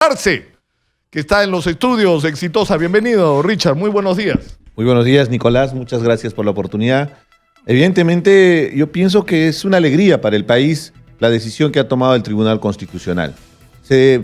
Arce, que está en los estudios Exitosa. Bienvenido, Richard. Muy buenos días. Muy buenos días, Nicolás. Muchas gracias por la oportunidad. Evidentemente, yo pienso que es una alegría para el país la decisión que ha tomado el Tribunal Constitucional. Se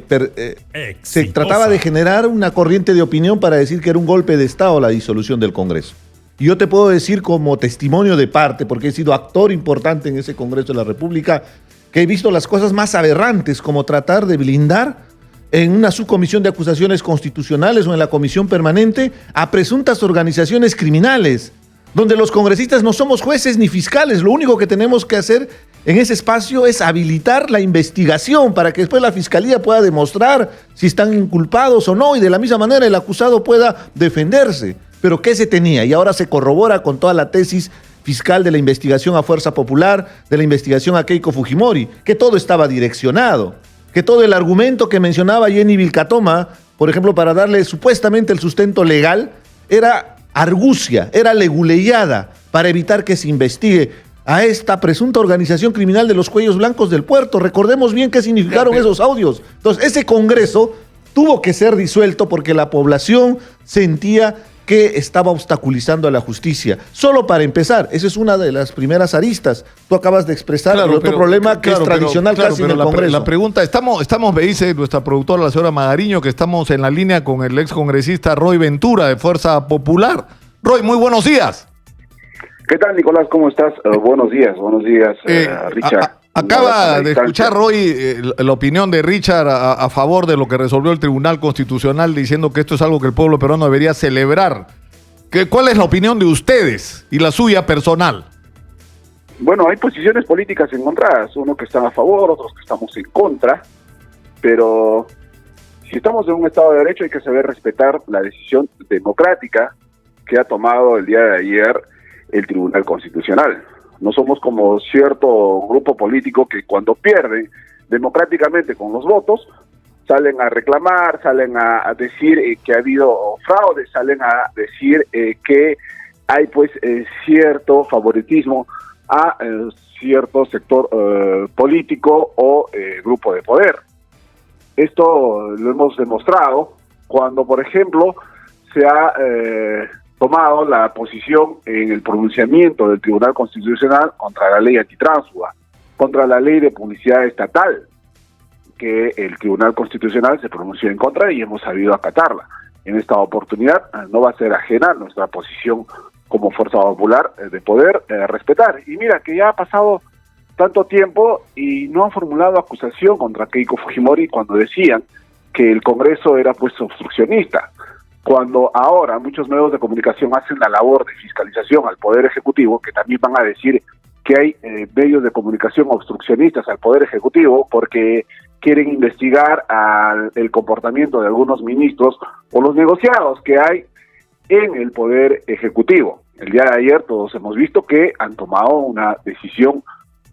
trataba de generar una corriente de opinión para decir que era un golpe de Estado la disolución del Congreso. Y yo te puedo decir como testimonio de parte, porque he sido actor importante en ese Congreso de la República, que he visto las cosas más aberrantes, como tratar de blindar en una subcomisión de acusaciones constitucionales o en la comisión permanente a presuntas organizaciones criminales, donde los congresistas no somos jueces ni fiscales. Lo único que tenemos que hacer en ese espacio es habilitar la investigación para que después la fiscalía pueda demostrar si están inculpados o no, y de la misma manera el acusado pueda defenderse. Pero ¿qué se tenía? Y ahora se corrobora con toda la tesis fiscal de la investigación a Fuerza Popular, de la investigación a Keiko Fujimori, que todo estaba direccionado, que todo el argumento que mencionaba Jenny Vilcatoma, por ejemplo, para darle supuestamente el sustento legal, era argucia, era leguleyada para evitar que se investigue a esta presunta organización criminal de los cuellos blancos del puerto. Recordemos bien qué significaron esos audios. Entonces, ese Congreso tuvo que ser disuelto porque la población sentía que estaba obstaculizando a la justicia. Solo para empezar, esa es una de las primeras aristas. Tú acabas de expresar el otro problema que es tradicional casi en el Congreso. La pregunta, me dice nuestra productora, la señora Magariño, que estamos en la línea con el ex congresista Roy Ventura de Fuerza Popular. Roy, muy buenos días. ¿Qué tal, Nicolás? ¿Cómo estás? Buenos días, Richard. Acaba de escuchar, Roy, la opinión de Richard a favor de lo que resolvió el Tribunal Constitucional, diciendo que esto es algo que el pueblo peruano debería celebrar. ¿Cuál es la opinión de ustedes y la suya personal? Bueno, hay posiciones políticas encontradas, uno que están a favor, otros que estamos en contra, pero si estamos en un Estado de Derecho hay que saber respetar la decisión democrática que ha tomado el día de ayer el Tribunal Constitucional. No somos como cierto grupo político que cuando pierde democráticamente con los votos, salen a reclamar, salen a decir que ha habido fraude, salen a decir que hay cierto favoritismo a cierto sector político o grupo de poder. Esto lo hemos demostrado cuando, por ejemplo, se ha tomado la posición en el pronunciamiento del Tribunal Constitucional contra la ley antitránsfuga, contra la ley de publicidad estatal, que el Tribunal Constitucional se pronunció en contra y hemos sabido acatarla. En esta oportunidad no va a ser ajena nuestra posición como Fuerza Popular de poder respetar. Y mira que ya ha pasado tanto tiempo y no han formulado acusación contra Keiko Fujimori cuando decían que el Congreso era obstruccionista. Cuando ahora muchos medios de comunicación hacen la labor de fiscalización al Poder Ejecutivo, que también van a decir que hay medios de comunicación obstruccionistas al Poder Ejecutivo porque quieren investigar el comportamiento de algunos ministros o los negociados que hay en el Poder Ejecutivo. El día de ayer todos hemos visto que han tomado una decisión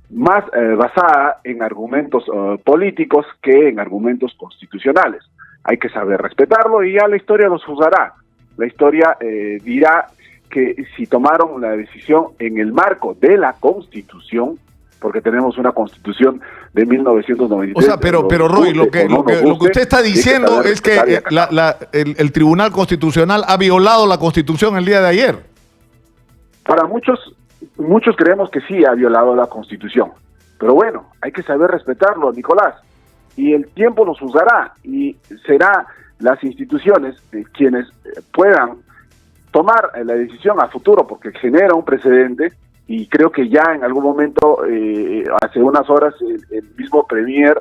más basada en argumentos políticos que en argumentos constitucionales. Hay que saber respetarlo y ya la historia los juzgará. La historia dirá que si tomaron la decisión en el marco de la Constitución, porque tenemos una Constitución de 1993. O sea, pero Roy, lo que usted está diciendo es que el Tribunal Constitucional ha violado la Constitución el día de ayer. Para muchos creemos que sí ha violado la Constitución. Pero bueno, hay que saber respetarlo, Nicolás. Y el tiempo nos juzgará y será las instituciones quienes puedan tomar la decisión a futuro, porque genera un precedente y creo que ya en algún momento, hace unas horas, el mismo Premier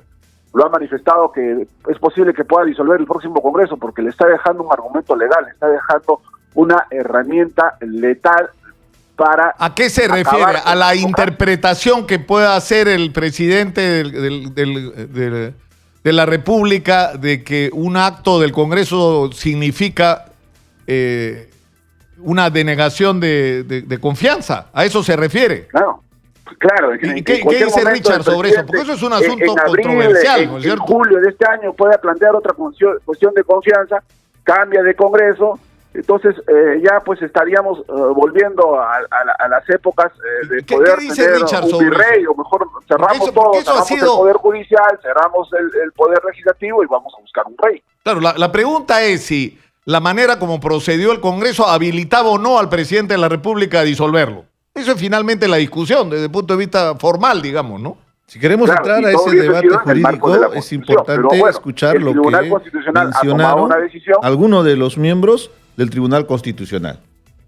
lo ha manifestado que es posible que pueda disolver el próximo Congreso porque le está dejando un argumento legal, le está dejando una herramienta letal para... ¿A qué se refiere? ¿A la interpretación que pueda hacer el presidente de la República de que un acto del Congreso significa una denegación de confianza? ¿A eso se refiere? Claro. ¿Y qué dice Richard sobre eso? Porque eso es un asunto controversial, ¿no es cierto? En julio de este año puede plantear otra cuestión de confianza, cambia de Congreso Entonces ya pues estaríamos volviendo a las épocas de poder tener un virrey, o mejor cerramos todo, cerramos el Poder Judicial, cerramos el Poder Legislativo y vamos a buscar un rey. Claro, la pregunta es si la manera como procedió el Congreso habilitaba o no al presidente de la República a disolverlo. Eso es finalmente la discusión desde el punto de vista formal, digamos, ¿no? Si queremos entrar a ese debate jurídico, es importante escuchar lo que mencionaron algunos de los miembros del Tribunal Constitucional.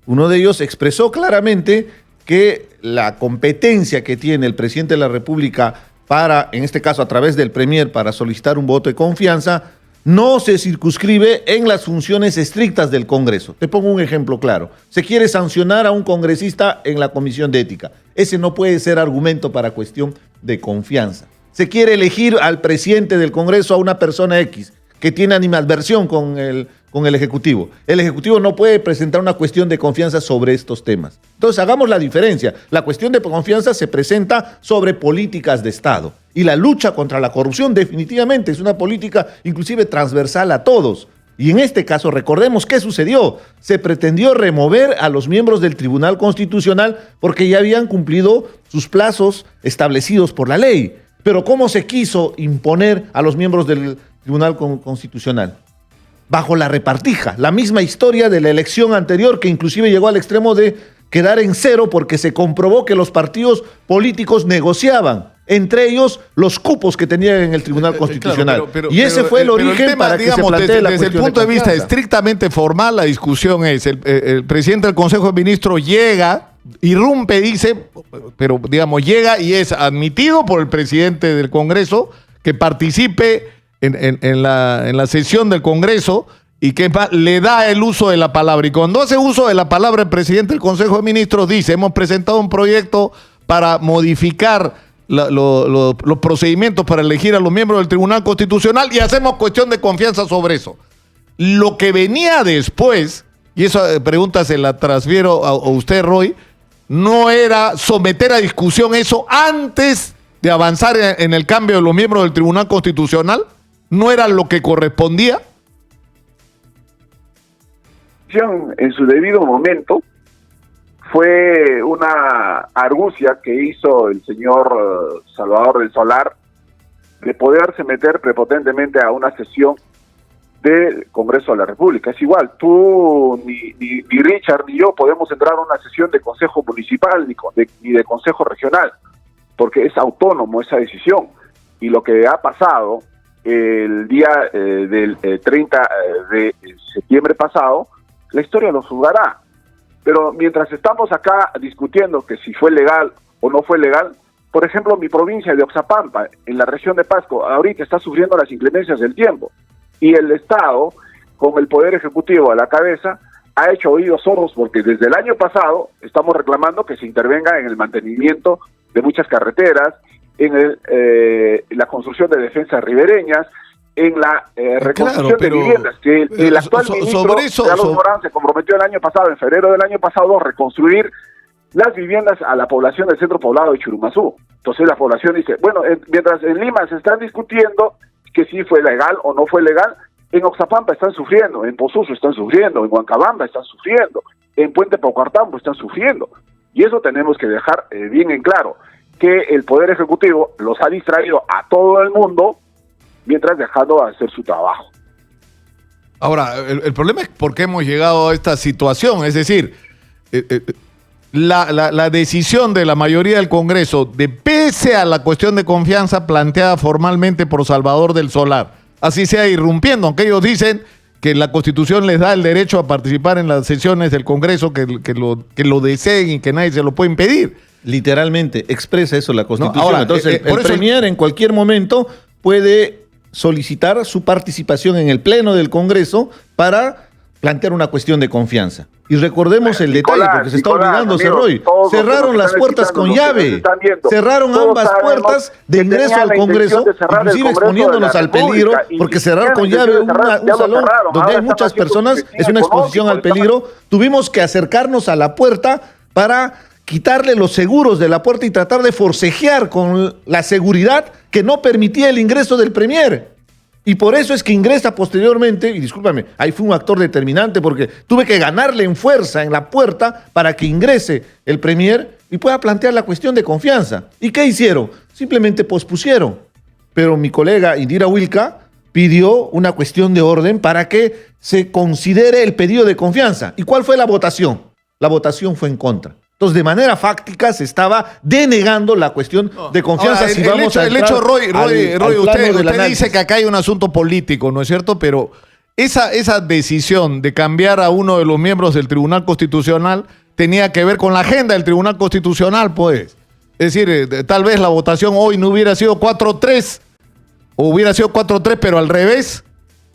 Uno de ellos expresó claramente que la competencia que tiene el presidente de la República para, en este caso a través del Premier, para solicitar un voto de confianza, no se circunscribe en las funciones estrictas del Congreso. Te pongo un ejemplo claro. Se quiere sancionar a un congresista en la Comisión de Ética. Ese no puede ser argumento para cuestión de confianza. Se quiere elegir al presidente del Congreso a una persona X que tiene animadversión con el Ejecutivo. El Ejecutivo no puede presentar una cuestión de confianza sobre estos temas. Entonces, hagamos la diferencia. La cuestión de confianza se presenta sobre políticas de Estado. Y la lucha contra la corrupción definitivamente es una política inclusive transversal a todos. Y en este caso, recordemos qué sucedió. Se pretendió remover a los miembros del Tribunal Constitucional porque ya habían cumplido sus plazos establecidos por la ley. Pero ¿cómo se quiso imponer a los miembros del Tribunal Constitucional? Bajo la repartija, la misma historia de la elección anterior que inclusive llegó al extremo de quedar en cero porque se comprobó que los partidos políticos negociaban entre ellos los cupos que tenían en el Tribunal Constitucional. Claro, pero, y ese fue el origen tema, para que digamos, se plantee la cuestión. Desde el punto de vista estrictamente formal, la discusión es, el presidente del Consejo de Ministros llega, irrumpe, dice, pero digamos, llega y es admitido por el presidente del Congreso que participe en la sesión del Congreso y que le da el uso de la palabra. Y cuando hace uso de la palabra el presidente del Consejo de Ministros dice, hemos presentado un proyecto para modificar los procedimientos para elegir a los miembros del Tribunal Constitucional y hacemos cuestión de confianza sobre eso. Lo que venía después, y esa pregunta se la transfiero a usted, Roy, no era someter a discusión eso antes de avanzar en el cambio de los miembros del Tribunal Constitucional. ¿No era lo que correspondía? En su debido momento fue una argucia que hizo el señor Salvador del Solar de poderse meter prepotentemente a una sesión del Congreso de la República. Es igual, tú, ni Richard, ni yo podemos entrar a una sesión de Consejo Municipal ni de Consejo Regional, porque es autónomo esa decisión. Y lo que ha pasado el día del 30 de septiembre pasado, la historia lo juzgará. Pero mientras estamos acá discutiendo que si fue legal o no fue legal, por ejemplo, mi provincia de Oxapampa, en la región de Pasco, ahorita está sufriendo las inclemencias del tiempo. Y el Estado, con el Poder Ejecutivo a la cabeza, ha hecho oídos sordos porque desde el año pasado estamos reclamando que se intervenga en el mantenimiento de muchas carreteras, en la construcción de defensas ribereñas, en la reconstrucción de viviendas, que el actual ministro Carlos Morán se comprometió el año pasado, en febrero del año pasado, a reconstruir las viviendas a la población del centro poblado de Churumazú. Entonces la población dice, bueno, mientras en Lima se están discutiendo que si fue legal o no fue legal, en Oxapampa están sufriendo, en Pozuzo están sufriendo, en Huancabamba están sufriendo, en Puente Paucartambo están sufriendo. Y eso tenemos que dejar bien en claro, que el Poder Ejecutivo los ha distraído a todo el mundo mientras dejando de hacer su trabajo. Ahora, el problema es por qué hemos llegado a esta situación, es decir, la decisión de la mayoría del Congreso, de pese a la cuestión de confianza planteada formalmente por Salvador del Solar, así sea irrumpiendo, aunque ellos dicen que la Constitución les da el derecho a participar en las sesiones del Congreso, que lo deseen y que nadie se lo puede impedir. Literalmente, expresa eso la Constitución. No, ahora, entonces, el Premier en cualquier momento puede solicitar su participación en el Pleno del Congreso para plantear una cuestión de confianza. Y recordemos el detalle, porque se está olvidando, Roy. Cerraron las puertas con llave. Cerraron ambas puertas de ingreso al Congreso, inclusive exponiéndonos al peligro, porque cerrar con llave un salón donde hay muchas personas es una exposición al peligro. Tuvimos que acercarnos a la puerta para quitarle los seguros de la puerta y tratar de forcejear con la seguridad que no permitía el ingreso del Premier. Y por eso es que ingresa posteriormente, y discúlpame, ahí fue un actor determinante porque tuve que ganarle en fuerza en la puerta para que ingrese el premier y pueda plantear la cuestión de confianza. ¿Y qué hicieron? Simplemente pospusieron. Pero mi colega Indira Wilca pidió una cuestión de orden para que se considere el pedido de confianza. ¿Y cuál fue la votación? La votación fue en contra. Entonces, de manera fáctica se estaba denegando la cuestión de confianza. Ahora, el hecho, Roy, usted dice que acá hay un asunto político, ¿no es cierto? Pero esa decisión de cambiar a uno de los miembros del Tribunal Constitucional tenía que ver con la agenda del Tribunal Constitucional, pues. Es decir, tal vez la votación hoy no hubiera sido 4-3, o hubiera sido 4-3, pero al revés,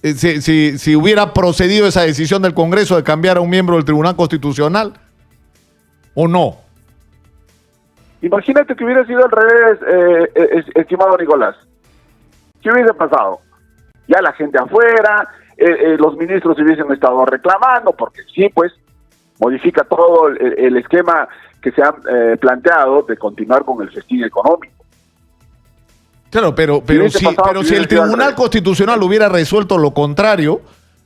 si hubiera procedido esa decisión del Congreso de cambiar a un miembro del Tribunal Constitucional, ¿o no? Imagínate que hubiera sido al revés, estimado Nicolás. ¿Qué hubiese pasado? Ya la gente afuera, los ministros hubiesen estado reclamando, porque sí, pues, modifica todo el esquema que se ha planteado de continuar con el festín económico. Claro, pero si el Tribunal Constitucional hubiera resuelto lo contrario,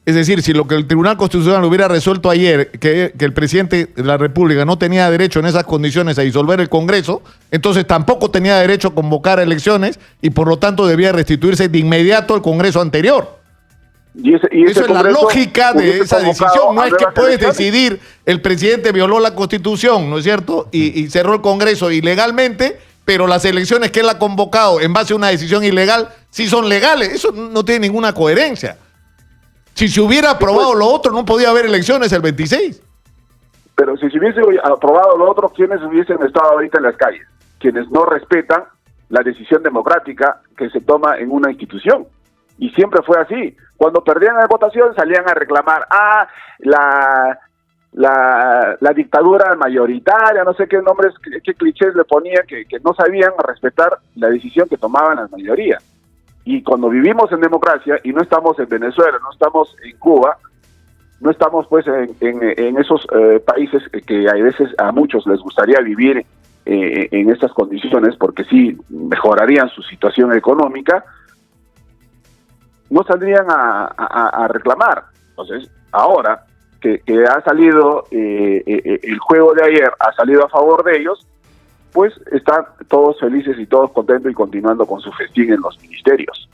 es decir, si lo que el Tribunal Constitucional hubiera resuelto ayer, que el presidente de la República no tenía derecho en esas condiciones a disolver el Congreso, entonces tampoco tenía derecho a convocar elecciones y por lo tanto debía restituirse de inmediato el Congreso anterior. Eso es la lógica de esa decisión. No es que puedes decidir, el presidente violó la Constitución, ¿no es cierto? Y cerró el Congreso ilegalmente, pero las elecciones que él ha convocado en base a una decisión ilegal sí son legales. Eso no tiene ninguna coherencia. Si se hubiera aprobado lo otro, no podía haber elecciones el 26. Pero si se hubiese aprobado lo otro, ¿quiénes hubiesen estado ahorita en las calles? Quienes no respetan la decisión democrática que se toma en una institución. Y siempre fue así. Cuando perdían la votación salían a reclamar la dictadura mayoritaria, no sé qué nombres, qué clichés le ponían, que no sabían respetar la decisión que tomaban las mayorías. Y cuando vivimos en democracia, y no estamos en Venezuela, no estamos en Cuba, no estamos pues en esos países que a veces a muchos les gustaría vivir en estas condiciones, porque sí mejorarían su situación económica, no saldrían a reclamar. Entonces, ahora que ha salido el juego de ayer, ha salido a favor de ellos, pues están todos felices y todos contentos y continuando con su festín en los ministerios.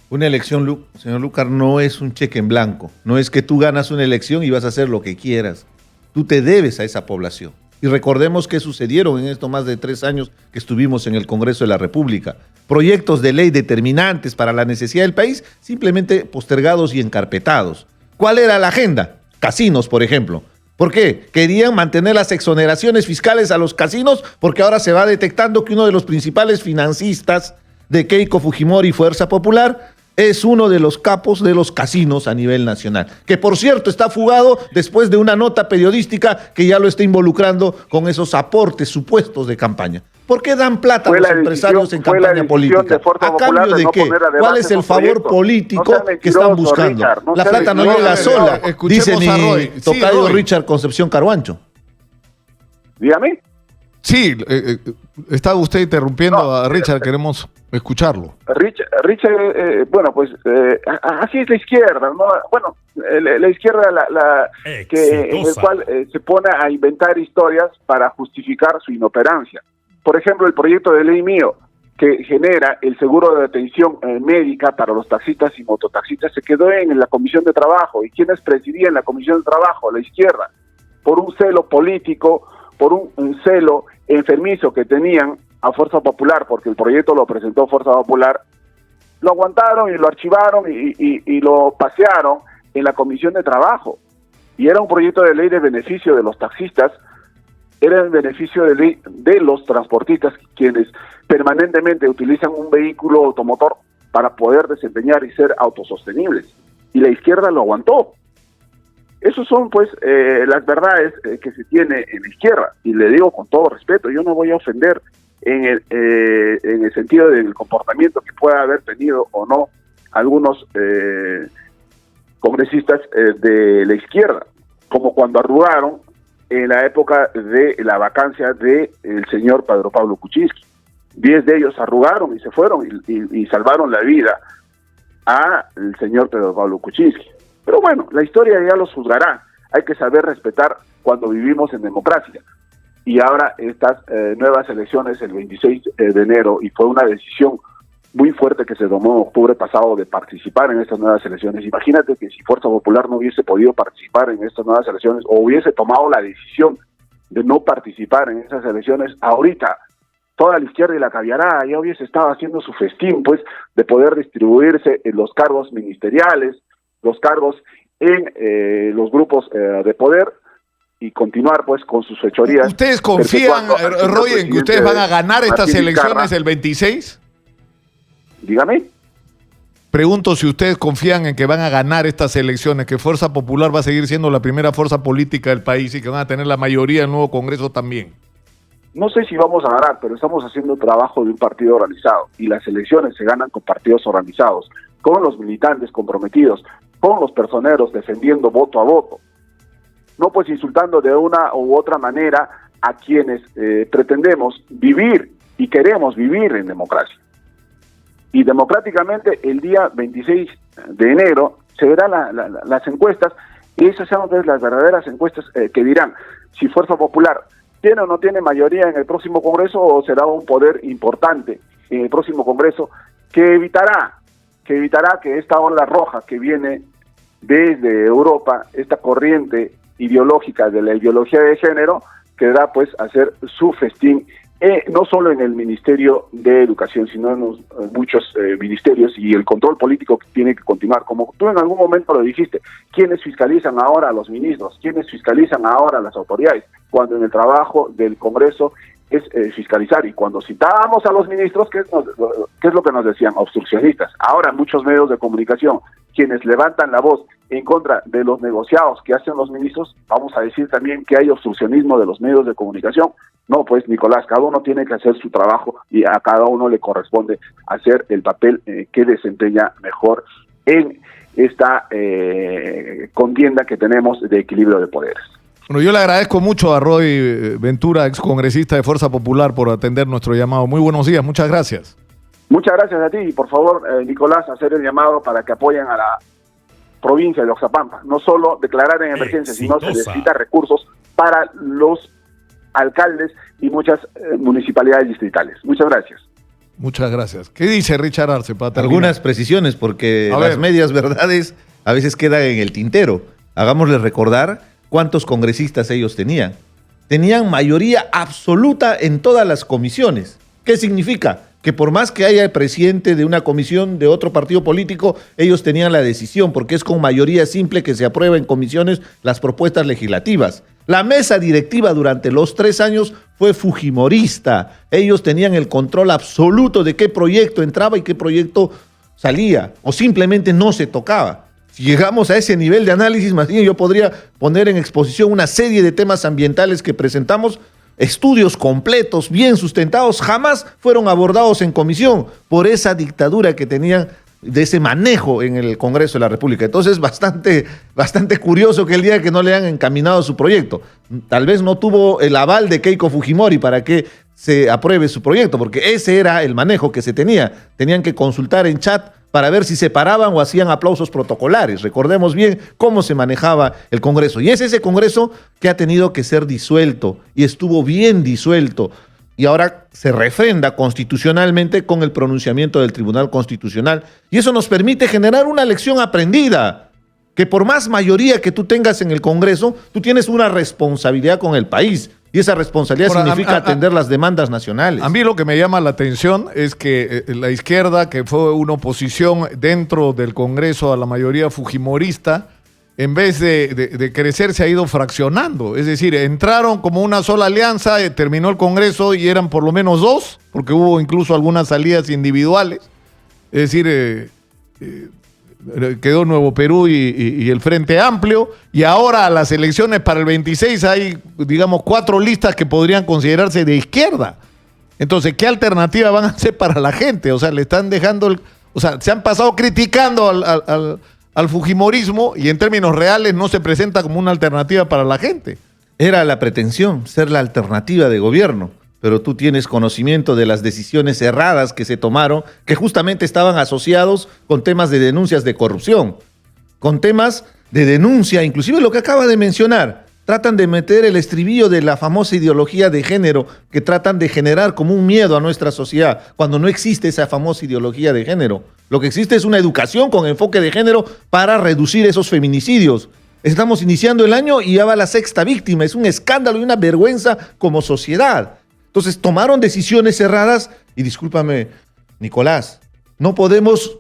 Una elección, señor Lucar, no es un cheque en blanco. No es que tú ganas una elección y vas a hacer lo que quieras. Tú te debes a esa población. Y recordemos que sucedieron en estos más de 3 años que estuvimos en el Congreso de la República. Proyectos de ley determinantes para la necesidad del país, simplemente postergados y encarpetados. ¿Cuál era la agenda? Casinos, por ejemplo. ¿Por qué? Querían mantener las exoneraciones fiscales a los casinos porque ahora se va detectando que uno de los principales financistas de Keiko Fujimori Fuerza Popular es uno de los capos de los casinos a nivel nacional. Que por cierto está fugado después de una nota periodística que ya lo está involucrando con esos aportes supuestos de campaña. ¿Por qué dan plata a los empresarios en campaña política? ¿A cambio de qué? ¿Cuál es el favor político que están buscando? La plata no llega sola, dice mi tocayo Richard Concepción Carhuancho. Dígame. Sí, está usted interrumpiendo a Richard, queremos escucharlo. Richard, bueno, pues así es la izquierda, ¿no? Bueno, la izquierda en el cual se pone a inventar historias para justificar su inoperancia. Por ejemplo, el proyecto de ley mío que genera el seguro de atención médica para los taxistas y mototaxistas se quedó en la Comisión de Trabajo. ¿Y quiénes presidían la Comisión de Trabajo? La izquierda. Por un celo político, por un celo enfermizo que tenían a Fuerza Popular, porque el proyecto lo presentó Fuerza Popular, lo aguantaron y lo archivaron y lo pasearon en la Comisión de Trabajo. Y era un proyecto de ley de beneficio de los taxistas, era el beneficio de los transportistas, quienes permanentemente utilizan un vehículo automotor para poder desempeñar y ser autosostenibles. Y la izquierda lo aguantó. Esos son, pues, las verdades que se tiene en la izquierda. Y le digo con todo respeto, yo no voy a ofender en el sentido del comportamiento que pueda haber tenido o no algunos congresistas de la izquierda, como cuando arrugaron en la época de la vacancia del señor Pedro Pablo Kuczynski. 10 de ellos arrugaron y se fueron y salvaron la vida al señor Pedro Pablo Kuczynski. Pero bueno, la historia ya los juzgará. Hay que saber respetar cuando vivimos en democracia. Y ahora estas nuevas elecciones el 26 de enero, y fue una decisión muy fuerte que se tomó en octubre pasado de participar en estas nuevas elecciones. Imagínate que si Fuerza Popular no hubiese podido participar en estas nuevas elecciones o hubiese tomado la decisión de no participar en esas elecciones, ahorita toda la izquierda y la caviarada ya hubiese estado haciendo su festín, pues, de poder distribuirse en los cargos ministeriales, los cargos en los grupos de poder y continuar, pues, con sus fechorías. ¿Ustedes confían, Roy, en que ustedes van a ganar estas elecciones el 26? Dígame. Pregunto si ustedes confían en que van a ganar estas elecciones, que Fuerza Popular va a seguir siendo la primera fuerza política del país y que van a tener la mayoría del nuevo Congreso también. No sé si vamos a ganar, pero estamos haciendo trabajo de un partido organizado y las elecciones se ganan con partidos organizados, con los militantes comprometidos, con los personeros defendiendo voto a voto. No pues insultando de una u otra manera a quienes pretendemos vivir y queremos vivir en democracia. Y democráticamente el día 26 de enero se verán las encuestas, y esas son las verdaderas encuestas que dirán si Fuerza Popular tiene o no tiene mayoría en el próximo Congreso, o será un poder importante en el próximo Congreso que evitará que esta ola roja que viene desde Europa, esta corriente ideológica de la ideología de género, quedará pues a hacer su festín, no solo en el Ministerio de Educación, sino en muchos ministerios, y el control político tiene que continuar. Como tú en algún momento lo dijiste, ¿quiénes fiscalizan ahora a los ministros? ¿Quiénes fiscalizan ahora a las autoridades? Cuando en el trabajo del Congreso es fiscalizar, y cuando citábamos a los ministros, ¿qué es lo que nos decían? Obstruccionistas. Ahora muchos medios de comunicación, quienes levantan la voz en contra de los negociados que hacen los ministros, vamos a decir también que hay obstruccionismo de los medios de comunicación. No, pues, Nicolás, cada uno tiene que hacer su trabajo y a cada uno le corresponde hacer el papel que desempeña mejor en esta contienda que tenemos de equilibrio de poderes. Bueno, yo le agradezco mucho a Roy Ventura, excongresista de Fuerza Popular, por atender nuestro llamado. Muy buenos días, muchas gracias. Muchas gracias a ti, y por favor, Nicolás, hacer el llamado para que apoyen a la provincia de Oxapampa. No solo declarar en emergencia, sino se necesita recursos para los alcaldes y muchas municipalidades distritales. Muchas gracias. Muchas gracias. ¿Qué dice Richard Arce para terminar? Algunas precisiones, porque las medias verdades a veces quedan en el tintero. Hagámosles recordar cuántos congresistas ellos tenían. Tenían mayoría absoluta en todas las comisiones. ¿Qué significa? Que por más que haya el presidente de una comisión de otro partido político, ellos tenían la decisión, porque es con mayoría simple que se aprueba en comisiones las propuestas legislativas. La mesa directiva durante los 3 años fue fujimorista. Ellos tenían el control absoluto de qué proyecto entraba y qué proyecto salía, o simplemente no se tocaba. Si llegamos a ese nivel de análisis, más bien yo podría poner en exposición una serie de temas ambientales que presentamos. Estudios completos, bien sustentados, jamás fueron abordados en comisión por esa dictadura que tenían de ese manejo en el Congreso de la República. Entonces, bastante curioso que el día que no le han encaminado su proyecto, tal vez no tuvo el aval de Keiko Fujimori para que se apruebe su proyecto, porque ese era el manejo que se tenía. Tenían que consultar en chat para ver si se paraban o hacían aplausos protocolares. Recordemos bien cómo se manejaba el Congreso. Y es ese Congreso que ha tenido que ser disuelto, y estuvo bien disuelto. Y ahora se refrenda constitucionalmente con el pronunciamiento del Tribunal Constitucional. Y eso nos permite generar una lección aprendida, que por más mayoría que tú tengas en el Congreso, tú tienes una responsabilidad con el país. Y esa responsabilidad significa atender las demandas nacionales. A mí lo que me llama la atención es que la izquierda, que fue una oposición dentro del Congreso a la mayoría fujimorista, en vez de crecer, se ha ido fraccionando. Es decir, entraron como una sola alianza, terminó el Congreso y eran por lo menos 2, porque hubo incluso algunas salidas individuales. Es decir, quedó Nuevo Perú y el Frente Amplio, y ahora a las elecciones para el 26 hay, digamos, 4 listas que podrían considerarse de izquierda. Entonces, ¿qué alternativa van a hacer para la gente? O sea, le están dejando, se han pasado criticando al fujimorismo, y en términos reales no se presenta como una alternativa para la gente. Era la pretensión, ser la alternativa de gobierno. pero tú tienes conocimiento de las decisiones erradas que se tomaron, que justamente estaban asociados con temas de denuncias de corrupción, con temas de denuncia, inclusive lo que acaba de mencionar. Tratan de meter el estribillo de la famosa ideología de género que tratan de generar como un miedo a nuestra sociedad, cuando no existe esa famosa ideología de género. Lo que existe es una educación con enfoque de género para reducir esos feminicidios. Estamos iniciando el año y ya va la 6ª víctima. Es un escándalo y una vergüenza como sociedad. Entonces tomaron decisiones erradas y discúlpame, Nicolás, no podemos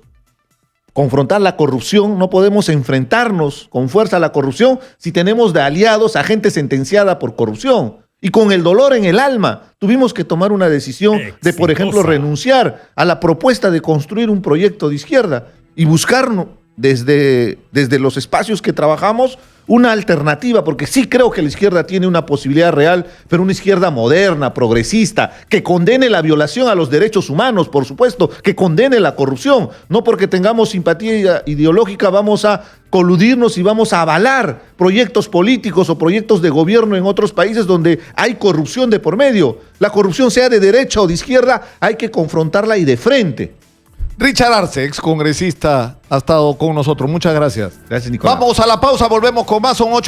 confrontar la corrupción, no podemos enfrentarnos con fuerza a la corrupción si tenemos de aliados a gente sentenciada por corrupción. Y con el dolor en el alma tuvimos que tomar una decisión de, por ejemplo, renunciar a la propuesta de construir un proyecto de izquierda y buscar desde los espacios que trabajamos una alternativa, porque sí creo que la izquierda tiene una posibilidad real, pero una izquierda moderna, progresista, que condene la violación a los derechos humanos, por supuesto, que condene la corrupción. No porque tengamos simpatía ideológica vamos a coludirnos y vamos a avalar proyectos políticos o proyectos de gobierno en otros países donde hay corrupción de por medio. La corrupción, sea de derecha o de izquierda, hay que confrontarla y de frente. Richard Arce, ex congresista, ha estado con nosotros. Muchas gracias. Gracias, Nicolás. Vamos a la pausa, volvemos con más. Son 8.